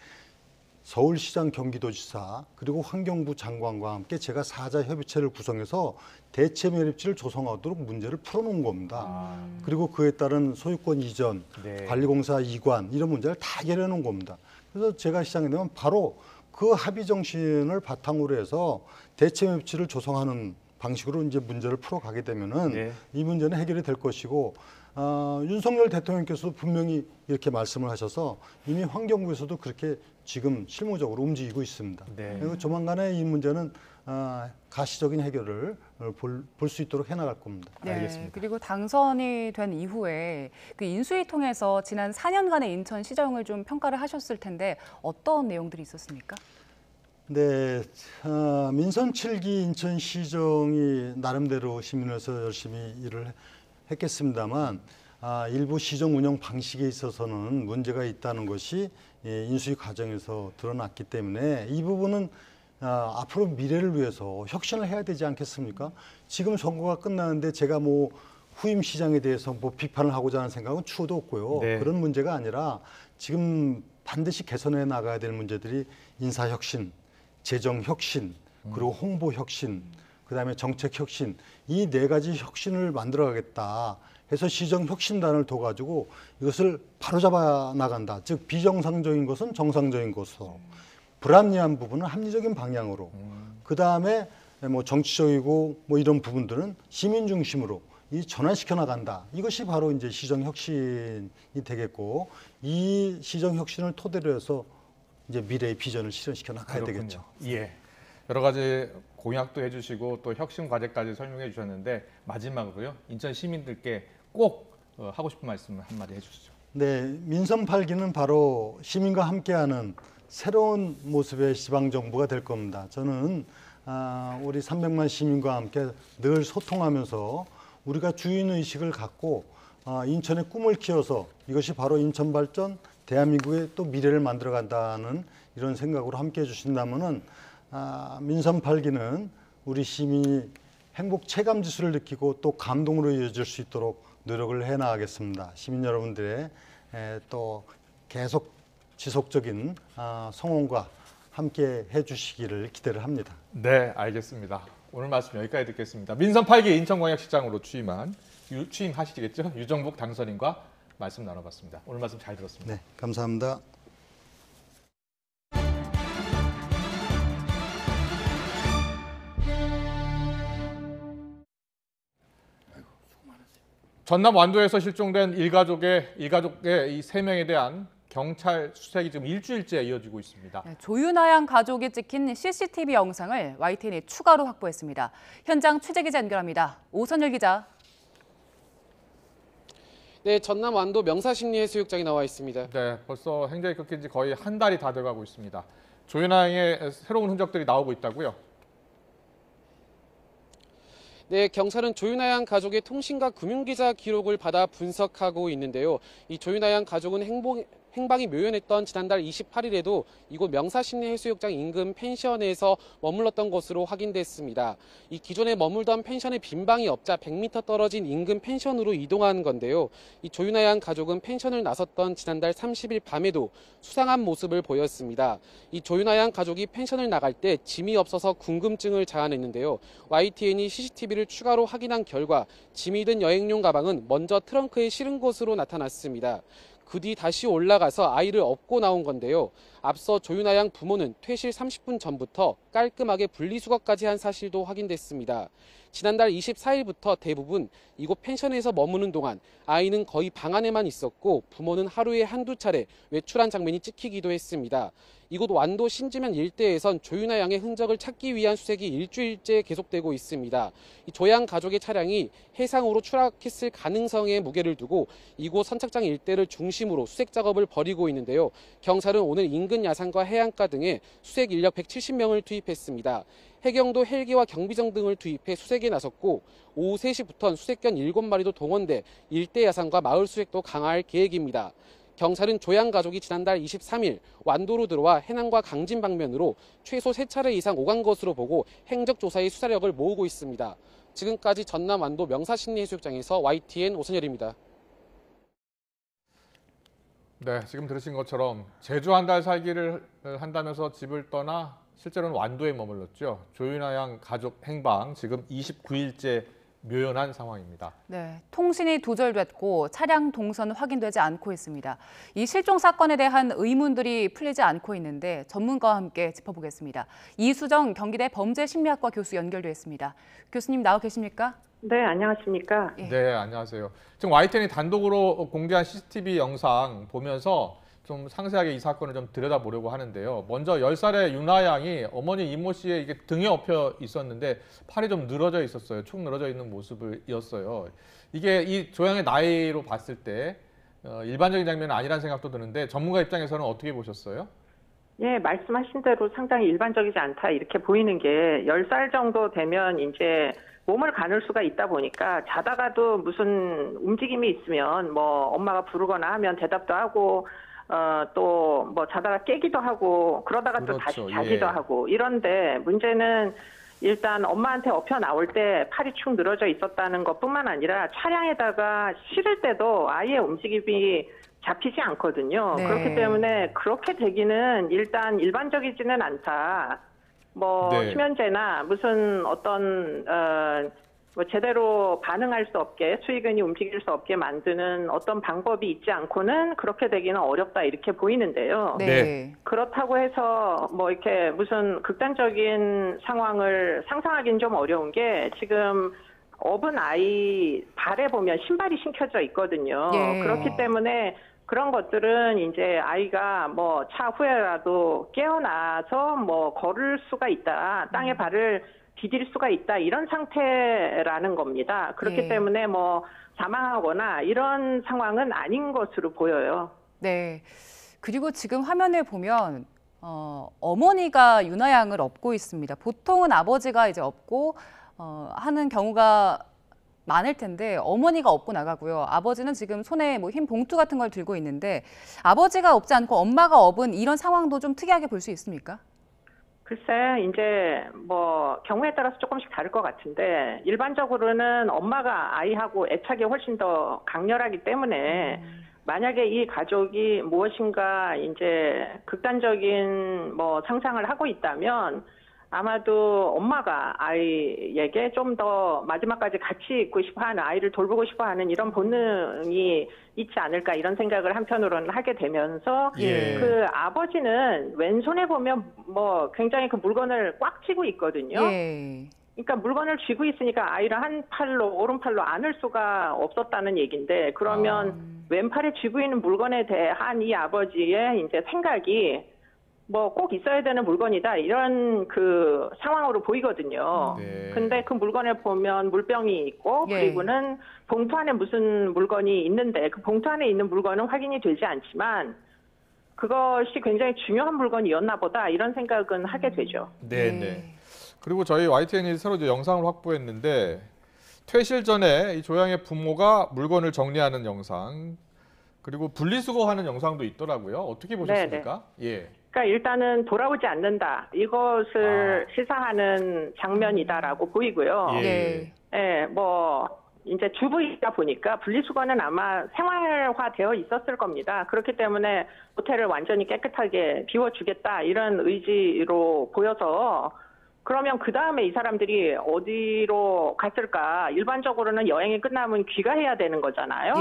서울시장, 경기도지사 그리고 환경부 장관과 함께 제가 사자 협의체를 구성해서 대체 매립지를 조성하도록 문제를 풀어놓은 겁니다. 그리고 그에 따른 소유권 이전, 관리공사 이관 이런 문제를 다 해결해놓은 겁니다. 그래서 제가 시장에 되면 바로 그 합의 정신을 바탕으로 해서 대체 매립지를 조성하는 방식으로 이제 문제를 풀어가게 되면은 이 문제는 해결이 될 것이고 윤석열 대통령께서도 분명히 이렇게 말씀을 하셔서 이미 환경부에서도 그렇게 지금 실무적으로 움직이고 있습니다. 그리고 조만간에 이 문제는 가시적인 해결을 볼 수 있도록 해나갈 겁니다. 알겠습니다. 그리고 당선이 된 이후에 그 인수위 통해서 지난 4년간의 인천 시정을 좀 평가를 하셨을 텐데 어떤 내용들이 있었습니까? 네, 민선 7기 인천시정이 나름대로 시민으로서 열심히 일을 했겠습니다만 일부 시정 운영 방식에 있어서는 문제가 있다는 것이 인수위 과정에서 드러났기 때문에 이 부분은 앞으로 미래를 위해서 혁신을 해야 되지 않겠습니까? 지금 선거가 끝나는데 제가 뭐 후임 시장에 대해서 뭐 비판을 하고자 하는 생각은 추호도 없고요. 그런 문제가 아니라 지금 반드시 개선해 나가야 될 문제들이 인사혁신, 재정혁신, 그리고 홍보혁신, 그다음에 정책혁신 이 네 가지 혁신을 만들어가겠다 해서 시정혁신단을 둬가지고 이것을 바로잡아 나간다. 즉 비정상적인 것은 정상적인 것으로, 불합리한 부분은 합리적인 방향으로, 그다음에 뭐 정치적이고 뭐 이런 부분들은 시민 중심으로 이 전환시켜 나간다. 이것이 바로 이제 시정혁신이 되겠고 이 시정혁신을 토대로 해서 이제 미래의 비전을 실현시켜 나가야 되겠죠. 여러 가지 공약도 해주시고 또 혁신 과제까지 설명해 주셨는데 마지막으로요. 인천 시민들께 꼭 하고 싶은 말씀 한마디 해주시죠. 네, 민선 8기는 바로 시민과 함께하는 새로운 모습의 지방정부가 될 겁니다. 저는 우리 300만 시민과 함께 늘 소통하면서 우리가 주인의식을 갖고 인천의 꿈을 키워서 이것이 바로 인천 발전, 대한민국의 또 미래를 만들어 간다는 이런 생각으로 함께 해주신다면은 민선 8기는 우리 시민이 행복 체감 지수를 느끼고 또 감동으로 이어질 수 있도록 노력을 해 나가겠습니다. 시민 여러분들의 또 계속 지속적인 성원과 함께 해주시기를 기대를 합니다. 네, 알겠습니다. 오늘 말씀 여기까지 듣겠습니다. 민선 8기 인천광역시장으로 취임하시겠죠? 유정복 당선인과 말씀 나눠봤습니다. 오늘 말씀 잘 들었습니다. 네, 감사합니다. 전남 완도에서 실종된 일가족의 이 3명에 대한 경찰 수색이 지금 일주일째 이어지고 있습니다. 조윤아 가족이 찍힌 CCTV 영상을 YTN이 추가로 확보했습니다. 현장 취재 기자 연결합니다. 오선열 기자. 네, 전남 완도 명사심리해수욕장에 나와 있습니다. 네, 벌써 행적이 끊긴 지 거의 한 달이 다 돼가고 있습니다. 조윤아의 새로운 흔적들이 나오고 있다고요? 네, 경찰은 조윤아 양 가족의 통신과 금융계좌 기록을 받아 분석하고 있는데요. 이 조윤아 양 가족은 행방이 묘연했던 지난달 28일에도 이곳 명사심리해수욕장 인근 펜션에서 머물렀던 것으로 확인됐습니다. 이 기존에 머물던 펜션에 빈 방이 없자 100m 떨어진 인근 펜션으로 이동한 건데요. 이 조윤아 양 가족은 펜션을 나섰던 지난달 30일 밤에도 수상한 모습을 보였습니다. 이 조윤아 양 가족이 펜션을 나갈 때 짐이 없어서 궁금증을 자아냈는데요. YTN이 CCTV를 추가로 확인한 결과 짐이 든 여행용 가방은 먼저 트렁크에 실은 것으로 나타났습니다. 그 뒤 다시 올라가서 아이를 업고 나온 건데요. 앞서 조윤아 양 부모는 퇴실 30분 전부터 깔끔하게 분리수거까지 한 사실도 확인됐습니다. 지난달 24일부터 대부분 이곳 펜션에서 머무는 동안 아이는 거의 방 안에만 있었고 부모는 하루에 한두 차례 외출한 장면이 찍히기도 했습니다. 이곳 완도 신지면 일대에선 조윤아 양의 흔적을 찾기 위한 수색이 일주일째 계속되고 있습니다. 이 조양 가족의 차량이 해상으로 추락했을 가능성에 무게를 두고 이곳 선착장 일대를 중심으로 수색 작업을 벌이고 있는데요. 경찰은 오늘 인근 야산과 해안가 등에 수색 인력 170명을 투입했습니다. 해경도 헬기와 경비정 등을 투입해 수색에 나섰고 오후 3시부터는 수색견 7마리도 동원돼 일대 야산과 마을 수색도 강화할 계획입니다. 경찰은 조양 가족이 지난달 23일 완도로 들어와 해남과 강진 방면으로 최소 3차례 이상 오간 것으로 보고 행적 조사에 수사력을 모으고 있습니다. 지금까지 전남 완도 명사심리해수욕장에서 YTN 오선열입니다. 네, 지금 들으신 것처럼 제주 한 달 살기를 한다면서 집을 떠나 실제로는 완도에 머물렀죠. 조윤아 양 가족 행방 지금 29일째 묘연한 상황입니다. 네, 통신이 두절됐고 차량 동선 확인되지 않고 있습니다. 이 실종 사건에 대한 의문들이 풀리지 않고 있는데 전문가와 함께 짚어보겠습니다. 이수정 경기대 범죄심리학과 교수 연결돼 있습니다. 교수님 나와 계십니까? 네, 안녕하십니까? 네, 안녕하세요. 지금 YTN이 단독으로 공개한 CCTV 영상 보면서 좀 상세하게 이 사건을 좀 들여다보려고 하는데요. 먼저 10살의 윤아 양이 어머니 이모 씨의 이게 등에 엎여 있었는데 팔이 좀 늘어져 있었어요. 축 늘어져 있는 모습이었어요. 이게 이 조양의 나이로 봤을 때 일반적인 장면은 아니라는 생각도 드는데 전문가 입장에서는 어떻게 보셨어요? 예, 말씀하신 대로 상당히 일반적이지 않다 이렇게 보이는 게 10살 정도 되면 이제 몸을 가눌 수가 있다 보니까 자다가도 무슨 움직임이 있으면 뭐 엄마가 부르거나 하면 대답도 하고 또 뭐 자다가 깨기도 하고 그러다가 또 다시 자기도 하고 이런데 문제는 일단 엄마한테 엎혀 나올 때 팔이 축 늘어져 있었다는 것뿐만 아니라 차량에다가 실을 때도 아이의 움직임이 잡히지 않거든요. 네. 그렇기 때문에 그렇게 되기는 일단 일반적이지는 않다. 뭐 수면제나 무슨 어떤 뭐 제대로 반응할 수 없게 수의근이 움직일 수 없게 만드는 어떤 방법이 있지 않고는 그렇게 되기는 어렵다 이렇게 보이는데요. 네. 그렇다고 해서 뭐 이렇게 무슨 극단적인 상황을 상상하기는 좀 어려운 게 지금 업은 아이 발에 보면 신발이 신겨져 있거든요. 예. 그렇기 때문에 그런 것들은 이제 아이가 뭐 차후에라도 깨어나서 뭐 걸을 수가 있다. 땅에 발을 디딜 수가 있다. 이런 상태라는 겁니다. 그렇기 때문에 뭐 사망하거나 이런 상황은 아닌 것으로 보여요. 네. 그리고 지금 화면에 보면 어머니가 윤아 양을 업고 있습니다. 보통은 아버지가 이제 업고 하는 경우가 많을 텐데 어머니가 업고 나가고요. 아버지는 지금 손에 뭐 흰 봉투 같은 걸 들고 있는데 아버지가 업지 않고 엄마가 업은 이런 상황도 좀 특이하게 볼 수 있습니까? 글쎄, 이제 뭐 경우에 따라서 조금씩 다를 것 같은데 일반적으로는 엄마가 아이하고 애착이 훨씬 더 강렬하기 때문에 만약에 이 가족이 무엇인가 이제 극단적인 뭐 상상을 하고 있다면 아마도 엄마가 아이에게 좀 더 마지막까지 같이 있고 싶어하는, 아이를 돌보고 싶어하는 이런 본능이 있지 않을까 이런 생각을 한편으로는 하게 되면서 그 아버지는 왼손에 보면 뭐 굉장히 그 물건을 꽉 쥐고 있거든요. 그러니까 물건을 쥐고 있으니까 아이를 한 팔로 오른팔로 안을 수가 없었다는 얘기인데, 그러면 왼팔에 쥐고 있는 물건에 대한 이 아버지의 이제 생각이 뭐 꼭 있어야 되는 물건이다 이런 그 상황으로 보이거든요. 근데 그 물건을 보면 물병이 있고 그리고는 봉투 안에 무슨 물건이 있는데 그 봉투 안에 있는 물건은 확인이 되지 않지만 그것이 굉장히 중요한 물건이었나 보다 이런 생각은 하게 되죠. 네. 그리고 저희 YTN이 새로 이제 영상을 확보했는데 퇴실 전에 이 조양의 부모가 물건을 정리하는 영상, 그리고 분리수거하는 영상도 있더라고요. 어떻게 보셨습니까? 그러니까 일단은 돌아오지 않는다 이것을 시사하는 장면이다라고 보이고요. 뭐 이제 주부이다 보니까 분리수거는 아마 생활화되어 있었을 겁니다. 그렇기 때문에 호텔을 완전히 깨끗하게 비워주겠다 이런 의지로 보여서, 그러면 그 다음에 이 사람들이 어디로 갔을까? 일반적으로는 여행이 끝나면 귀가해야 되는 거잖아요.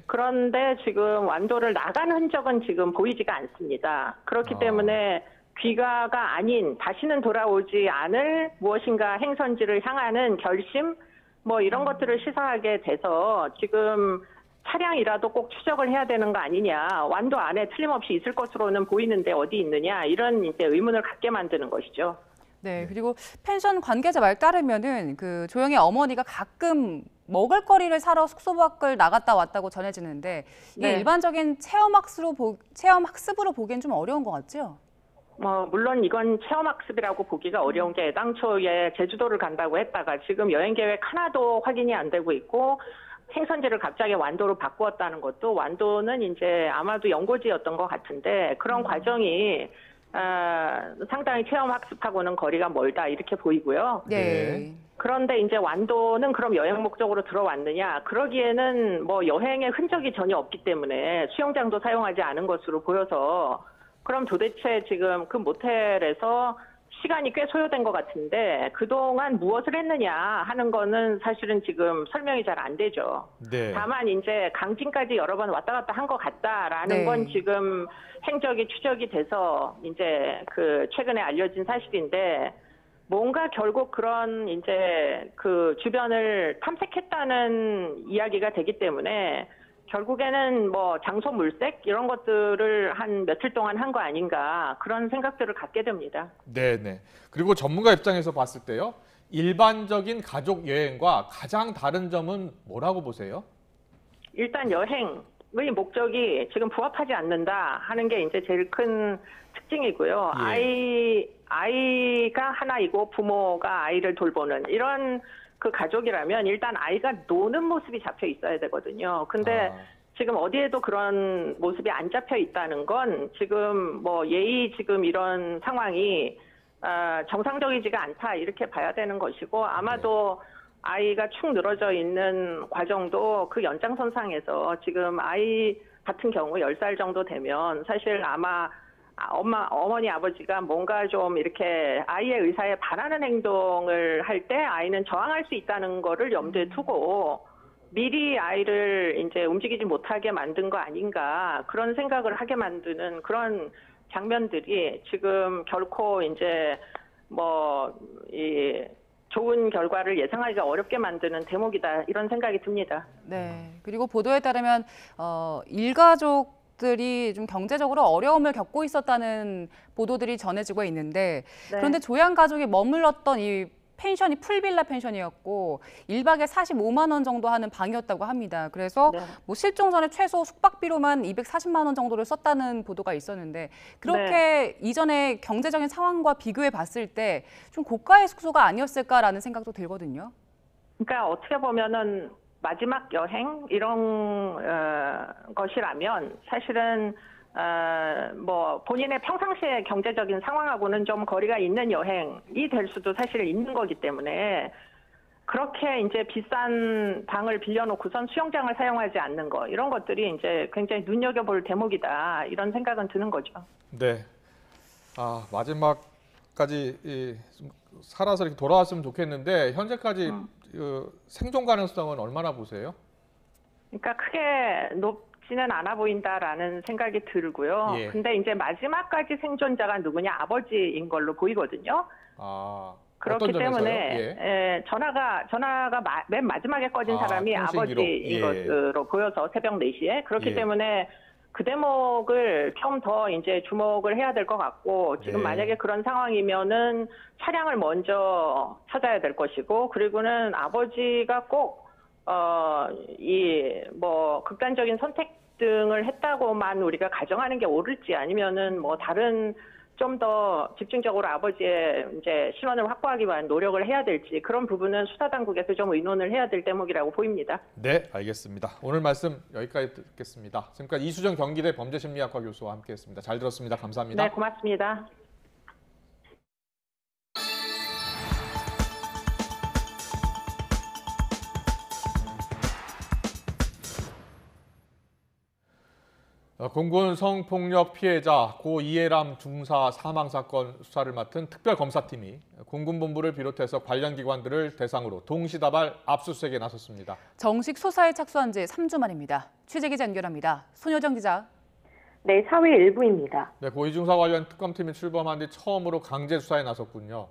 그런데 지금 완도를 나간 흔적은 지금 보이지가 않습니다. 그렇기 때문에 귀가가 아닌 다시는 돌아오지 않을 무엇인가 행선지를 향하는 결심, 뭐 이런 것들을 시사하게 돼서 지금 차량이라도 꼭 추적을 해야 되는 거 아니냐, 완도 안에 틀림없이 있을 것으로는 보이는데 어디 있느냐, 이런 이제 의문을 갖게 만드는 것이죠. 그리고 펜션 관계자 말 따르면은 그 조영의 어머니가 가끔 먹을거리를 사러 숙소 밖을 나갔다 왔다고 전해지는데 이게 일반적인 체험학습으로 보기엔 좀 어려운 것 같죠? 물론 이건 체험학습이라고 보기가 어려운 게, 당초에 제주도를 간다고 했다가 지금 여행 계획 하나도 확인이 안 되고 있고 행선지를 갑자기 완도로 바꾸었다는 것도, 완도는 이제 아마도 연고지였던 것 같은데 그런 과정이 상당히 체험학습하고는 거리가 멀다 이렇게 보이고요. 그런데 이제 완도는 그럼 여행 목적으로 들어왔느냐? 그러기에는 뭐 여행의 흔적이 전혀 없기 때문에 수영장도 사용하지 않은 것으로 보여서, 그럼 도대체 지금 그 모텔에서 시간이 꽤 소요된 것 같은데 그동안 무엇을 했느냐 하는 거는 사실은 지금 설명이 잘 안 되죠. 다만 이제 강진까지 여러 번 왔다 갔다 한 것 같다라는 건 지금 행적이 추적이 돼서 이제 그 최근에 알려진 사실인데, 뭔가 결국 그런 이제 그 주변을 탐색했다는 이야기가 되기 때문에 결국에는 뭐 장소 물색 이런 것들을 한 며칠 동안 한 거 아닌가, 그런 생각들을 갖게 됩니다. 그리고 전문가 입장에서 봤을 때요, 일반적인 가족 여행과 가장 다른 점은 뭐라고 보세요? 일단 여행의 목적이 지금 부합하지 않는다 하는 게 이제 제일 큰 특징이고요. 아이가 하나이고 부모가 아이를 돌보는 이런 그 가족이라면 일단 아이가 노는 모습이 잡혀 있어야 되거든요. 근데 지금 어디에도 그런 모습이 안 잡혀 있다는 건 지금 뭐 지금 이런 상황이 정상적이지가 않다 이렇게 봐야 되는 것이고, 아마도 아이가 축 늘어져 있는 과정도 그 연장선상에서 지금 아이 같은 경우 10살 정도 되면 사실 아마 어머니, 아버지가 뭔가 좀 이렇게 아이의 의사에 반하는 행동을 할 때 아이는 저항할 수 있다는 거를 염두에 두고 미리 아이를 이제 움직이지 못하게 만든 거 아닌가, 그런 생각을 하게 만드는 그런 장면들이 지금 결코 이제 좋은 결과를 예상하기가 어렵게 만드는 대목이다 이런 생각이 듭니다. 그리고 보도에 따르면 일가족들이 좀 경제적으로 어려움을 겪고 있었다는 보도들이 전해지고 있는데, 그런데 조양 가족이 머물렀던 이 펜션이 풀빌라 펜션이었고 1박에 45만 원 정도 하는 방이었다고 합니다. 그래서 뭐 실종 전에 최소 숙박비로만 240만 원 정도를 썼다는 보도가 있었는데, 그렇게 이전의 경제적인 상황과 비교해 봤을 때 좀 고가의 숙소가 아니었을까라는 생각도 들거든요. 그러니까 어떻게 보면은 마지막 여행 이런 것이라면 사실은 뭐 본인의 평상시의 경제적인 상황하고는 좀 거리가 있는 여행이 될 수도 사실 있는 거기 때문에, 그렇게 이제 비싼 방을 빌려놓고선 수영장을 사용하지 않는 거 이런 것들이 이제 굉장히 눈여겨볼 대목이다 이런 생각은 드는 거죠. 네. 마지막까지 좀 살아서 이렇게 돌아왔으면 좋겠는데 현재까지 생존 가능성은 얼마나 보세요? 그러니까 크게 높지는 않아 보인다라는 생각이 들고요. 예. 근데 이제 마지막까지 생존자가 누구냐 아버지인 걸로 보이거든요. 그렇기 어떤 점에서요? 때문에 전화가 맨 마지막에 꺼진 사람이 아버지인 것으로 보여서 새벽 4시에 그렇기 때문에 그 대목을 좀 더 이제 주목을 해야 될 것 같고 지금 만약에 그런 상황이면은 차량을 먼저 찾아야 될 것이고 그리고는 아버지가 꼭 극단적인 선택 등을 했다고만 우리가 가정하는 게 옳을지 아니면은 뭐 다른 좀 더 집중적으로 아버지의 이제 신원을 확보하기 위한 노력을 해야 될지 그런 부분은 수사 당국에서 좀 의논을 해야 될 대목이라고 보입니다. 네, 알겠습니다. 오늘 말씀 여기까지 듣겠습니다. 지금까지 이수정 경기대 범죄심리학과 교수와 함께했습니다. 잘 들었습니다. 감사합니다. 네, 고맙습니다. 공군 성폭력 피해자 고 이해람 중사 사망 사건 수사를 맡은 특별검사팀이 공군본부를 비롯해서 관련 기관들을 대상으로 동시다발 압수수색에 나섰습니다. 정식 수사에 착수한 지 3주 만입니다. 취재기자 연결합니다. 손효정 기자. 네, 사회 일부입니다. 네, 고 이 중사 관련 특검팀이 출범한 뒤 처음으로 강제 수사에 나섰군요.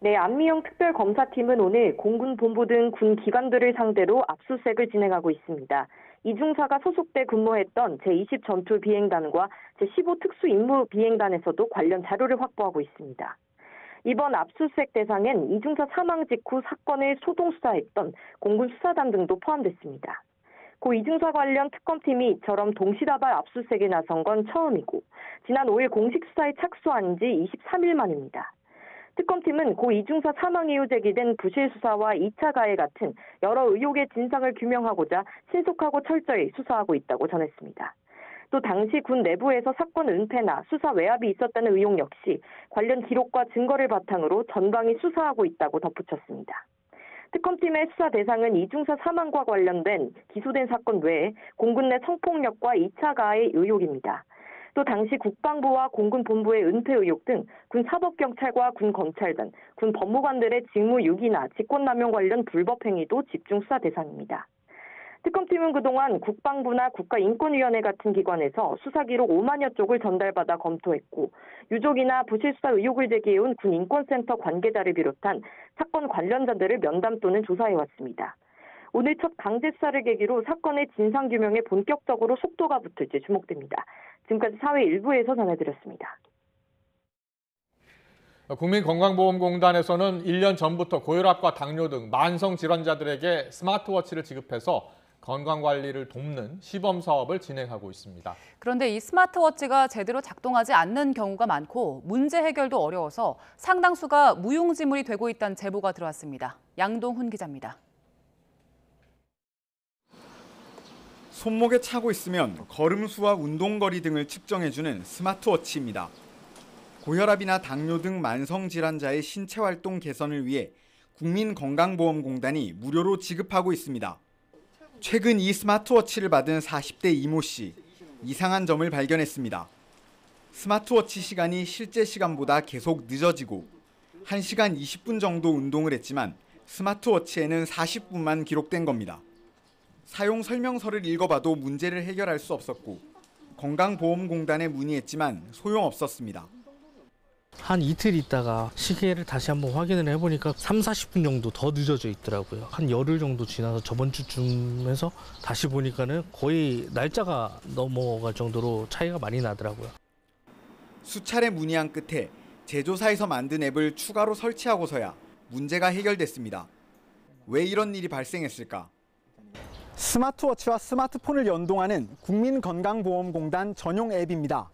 네, 안미영 특별검사팀은 오늘 공군본부 등 군 기관들을 상대로 압수수색을 진행하고 있습니다. 이 중사가 소속돼 근무했던 제20 전투 비행단과 제15 특수임무 비행단에서도 관련 자료를 확보하고 있습니다. 이번 압수수색 대상엔 이 중사 사망 직후 사건을 소동 수사했던 공군 수사단 등도 포함됐습니다. 고 이 중사 관련 특검팀이 이처럼 동시다발 압수수색에 나선 건 처음이고 지난 5일 공식 수사에 착수한 지 23일 만입니다. 특검팀은 고 이중사 사망 이후 제기된 부실 수사와 2차 가해 같은 여러 의혹의 진상을 규명하고자 신속하고 철저히 수사하고 있다고 전했습니다. 또 당시 군 내부에서 사건 은폐나 수사 외압이 있었다는 의혹 역시 관련 기록과 증거를 바탕으로 전방위 수사하고 있다고 덧붙였습니다. 특검팀의 수사 대상은 이중사 사망과 관련된 기소된 사건 외에 공군 내 성폭력과 2차 가해 의혹입니다. 또 당시 국방부와 공군본부의 은폐 의혹 등 군 사법경찰과 군 검찰단, 군 법무관들의 직무유기나 직권남용 관련 불법 행위도 집중 수사 대상입니다. 특검팀은 그동안 국방부나 국가인권위원회 같은 기관에서 수사 기록 5만여 쪽을 전달받아 검토했고 유족이나 부실 수사 의혹을 제기해온 군 인권센터 관계자를 비롯한 사건 관련자들을 면담 또는 조사해왔습니다. 오늘 첫 강제 수사를 계기로 사건의 진상규명에 본격적으로 속도가 붙을지 주목됩니다. 지금까지 사회 일부에서 전해드렸습니다. 국민건강보험공단에서는 1년 전부터 고혈압과 당뇨 등 만성질환자들에게 스마트워치를 지급해서 건강관리를 돕는 시범사업을 진행하고 있습니다. 그런데 이 스마트워치가 제대로 작동하지 않는 경우가 많고 문제 해결도 어려워서 상당수가 무용지물이 되고 있다는 제보가 들어왔습니다. 양동훈 기자입니다. 손목에 차고 있으면 걸음수와 운동거리 등을 측정해주는 스마트워치입니다. 고혈압이나 당뇨 등 만성질환자의 신체활동 개선을 위해 국민건강보험공단이 무료로 지급하고 있습니다. 최근 이 스마트워치를 받은 40대 이모 씨, 이상한 점을 발견했습니다. 스마트워치 시간이 실제 시간보다 계속 늦어지고 1시간 20분 정도 운동을 했지만 스마트워치에는 40분만 기록된 겁니다. 사용 설명서를 읽어봐도 문제를 해결할 수 없었고 건강보험공단에 문의했지만 소용없었습니다. 한 이틀 있다가 시계를 다시 한번 확인을 해보니까 30-40분 정도 더 늦어져 있더라고요. 한 열흘 정도 지나서 저번 주쯤에서 다시 보니까는 거의 날짜가 넘어갈 정도로 차이가 많이 나더라고요. 수차례 문의한 끝에 제조사에서 만든 앱을 추가로 설치하고서야 문제가 해결됐습니다. 왜 이런 일이 발생했을까? 스마트워치와 스마트폰을 연동하는 국민건강보험공단 전용 앱입니다.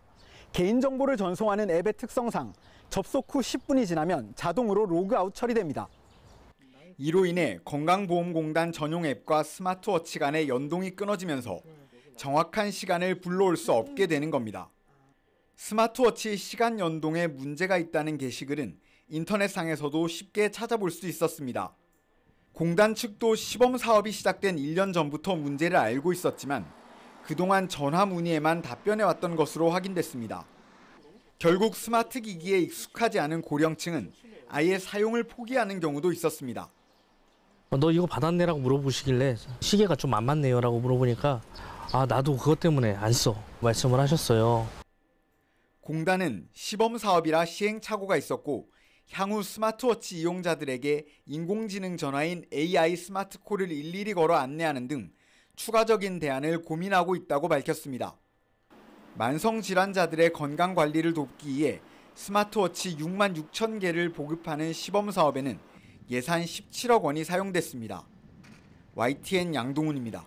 개인정보를 전송하는 앱의 특성상 접속 후 10분이 지나면 자동으로 로그아웃 처리됩니다. 이로 인해 건강보험공단 전용 앱과 스마트워치 간의 연동이 끊어지면서 정확한 시간을 불러올 수 없게 되는 겁니다. 스마트워치 시간 연동에 문제가 있다는 게시글은 인터넷상에서도 쉽게 찾아볼 수 있었습니다. 공단 측도 시범 사업이 시작된 1년 전부터 문제를 알고 있었지만 그동안 전화 문의에만 답변해왔던 것으로 확인됐습니다. 결국 스마트 기기에 익숙하지 않은 고령층은 아예 사용을 포기하는 경우도 있었습니다. 너 이거 받았네라고 물어보시길래 시계가 좀 안 맞네요라고 물어보니까 나도 그것 때문에 안 써 말씀을 하셨어요. 공단은 시범 사업이라 시행착오가 있었고 향후 스마트워치 이용자들에게 인공지능 전화인 AI 스마트콜을 일일이 걸어 안내하는 등 추가적인 대안을 고민하고 있다고 밝혔습니다. 만성질환자들의 건강관리를 돕기 위해 스마트워치 6만 6천 개를 보급하는 시범 사업에는 예산 17억 원이 사용됐습니다. YTN 양동훈입니다.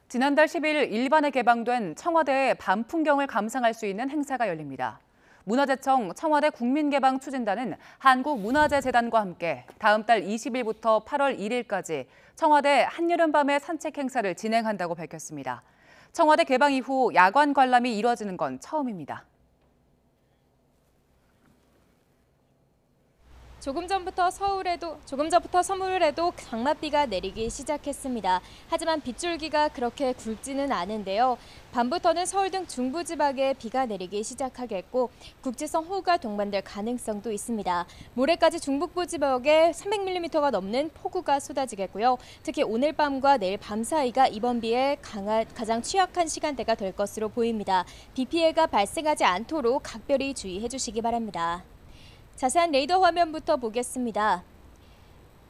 지난달 10일 일반에 개방된 청와대의 밤 풍경을 감상할 수 있는 행사가 열립니다. 문화재청 청와대 국민개방추진단은 한국문화재재단과 함께 다음 달 20일부터 8월 1일까지 청와대 한여름밤의 산책 행사를 진행한다고 밝혔습니다. 청와대 개방 이후 야간 관람이 이뤄지는 건 처음입니다. 조금 전부터 서울에도 장맛비가 내리기 시작했습니다. 하지만 빗줄기가 그렇게 굵지는 않은데요. 밤부터는 서울 등 중부지방에 비가 내리기 시작하겠고 국지성 호우가 동반될 가능성도 있습니다. 모레까지 중북부 지역에 300mm가 넘는 폭우가 쏟아지겠고요. 특히 오늘 밤과 내일 밤 사이가 이번 비에 가장 취약한 시간대가 될 것으로 보입니다. 비 피해가 발생하지 않도록 각별히 주의해 주시기 바랍니다. 자세한 레이더 화면부터 보겠습니다.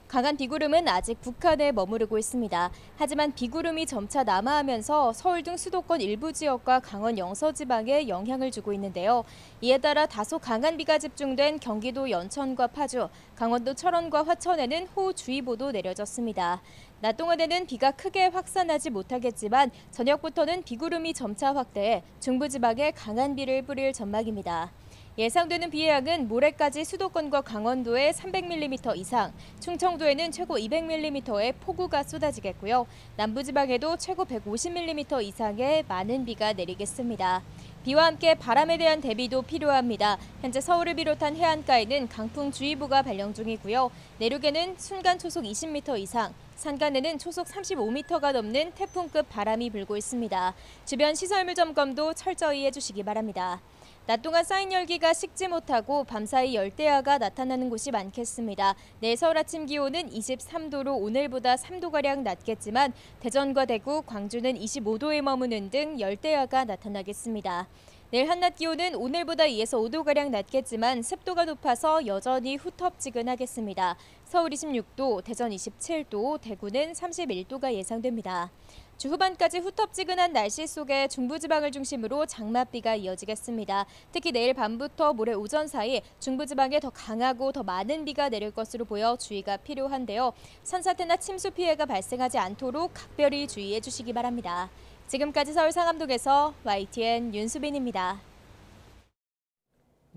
강한 비구름은 아직 북한에 머무르고 있습니다. 하지만 비구름이 점차 남하하면서 서울 등 수도권 일부 지역과 강원 영서 지방에 영향을 주고 있는데요. 이에 따라 다소 강한 비가 집중된 경기도 연천과 파주, 강원도 철원과 화천에는 호우주의보도 내려졌습니다. 낮 동안에는 비가 크게 확산하지 못하겠지만 저녁부터는 비구름이 점차 확대해 중부지방에 강한 비를 뿌릴 전망입니다. 예상되는 비의 양은 모레까지 수도권과 강원도에 300mm 이상, 충청도에는 최고 200mm의 폭우가 쏟아지겠고요. 남부지방에도 최고 150mm 이상의 많은 비가 내리겠습니다. 비와 함께 바람에 대한 대비도 필요합니다. 현재 서울을 비롯한 해안가에는 강풍주의보가 발령 중이고요. 내륙에는 순간 초속 20m 이상, 산간에는 초속 35m가 넘는 태풍급 바람이 불고 있습니다. 주변 시설물 점검도 철저히 해주시기 바랍니다. 낮 동안 쌓인 열기가 식지 못하고 밤사이 열대야가 나타나는 곳이 많겠습니다. 내일 서울 아침 기온은 23도로 오늘보다 3도가량 낮겠지만 대전과 대구, 광주는 25도에 머무는 등 열대야가 나타나겠습니다. 내일 한낮 기온은 오늘보다 2에서 5도가량 낮겠지만 습도가 높아서 여전히 후텁지근하겠습니다. 서울 26도, 대전 27도, 대구는 31도가 예상됩니다. 주 후반까지 후텁지근한 날씨 속에 중부지방을 중심으로 장맛비가 이어지겠습니다. 특히 내일 밤부터 모레 오전 사이 중부지방에 더 강하고 더 많은 비가 내릴 것으로 보여 주의가 필요한데요. 산사태나 침수 피해가 발생하지 않도록 각별히 주의해 주시기 바랍니다. 지금까지 서울 상암동에서 YTN 윤수빈입니다.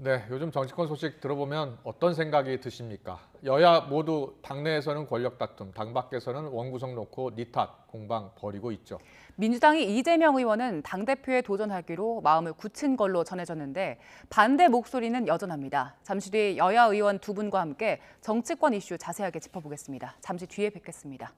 네, 요즘 정치권 소식 들어보면 어떤 생각이 드십니까? 여야 모두 당내에서는 권력 다툼, 당 밖에서는 원구성 놓고 니탓, 공방 벌이고 있죠. 민주당이 이재명 의원은 당대표에 도전하기로 마음을 굳힌 걸로 전해졌는데 반대 목소리는 여전합니다. 잠시 뒤 여야 의원 두 분과 함께 정치권 이슈 자세하게 짚어보겠습니다. 잠시 뒤에 뵙겠습니다.